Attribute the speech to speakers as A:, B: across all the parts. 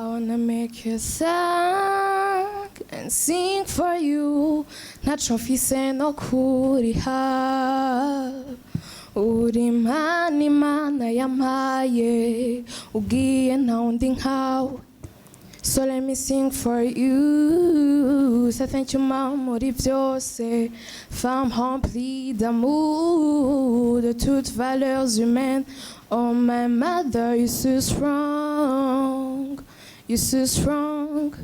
A: I wanna make you sing and sing for you. Nacho mfise no kuriha. Uri Imana yampaye, ugiye nta wundi nkawe. So let me sing for you. Say thank you, Mom, muri byose. Femme remplie d'amour, de toutes valeurs humaines. Oh, my mother, you're so strong. You're so strong.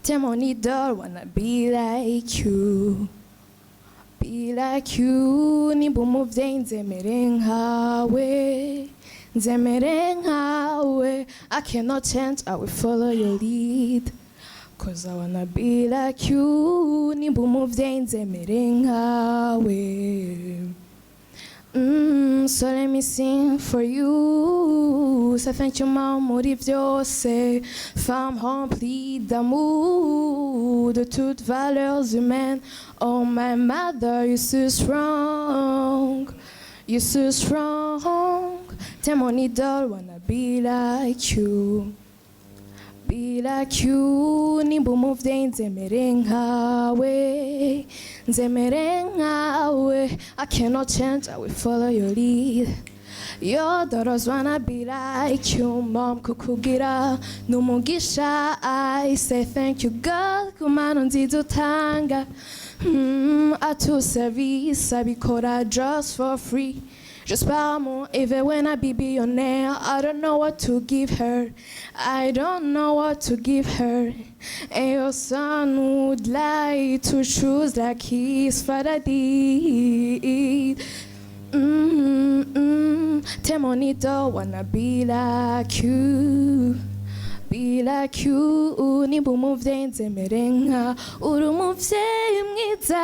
A: T'es mon idole, wanna be like you. Be like you. Nimba umuvyeyi nzemere nkawe. Nzemere nkawe. I cannot change, I will follow your lead. Cause I wanna be like you. Nimba umuvyeyi nzemere nkawe. So let me sing for you. Say thank you, Mom, muri byose. Femme remplie d'amour, de toutes valeurs humaines. Oh, my mother, you're so strong. You're so strong. T'es mon idole, wanna be like you. Be like you. Nimba umuvyeyi nzemere nkawe. Nzemere nkawe. I cannot change, I will follow your lead. Your daughters wanna be like you, Mom, kukugira n'umugisha. I say thank you, God, kumana nzidutanga. À tout service, abikora just for free. Just pardon, even when I be billionaire, I don't know what to give her. I don't know what to give her. And your son would like to choose like his father did. T'es mon idole, wanna be like you. Be like you. Nimba umuvyeyi nzemere nka uri umuvyeyi mwiza.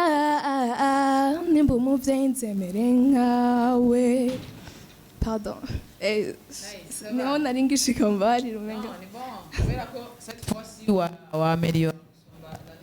A: Nimba umuvyeyi nzemere nkawe. Pardon. Niho nari ngishika mbarira umenga.
B: Non, c'est bon. Cette fois-ci, wa amélioré.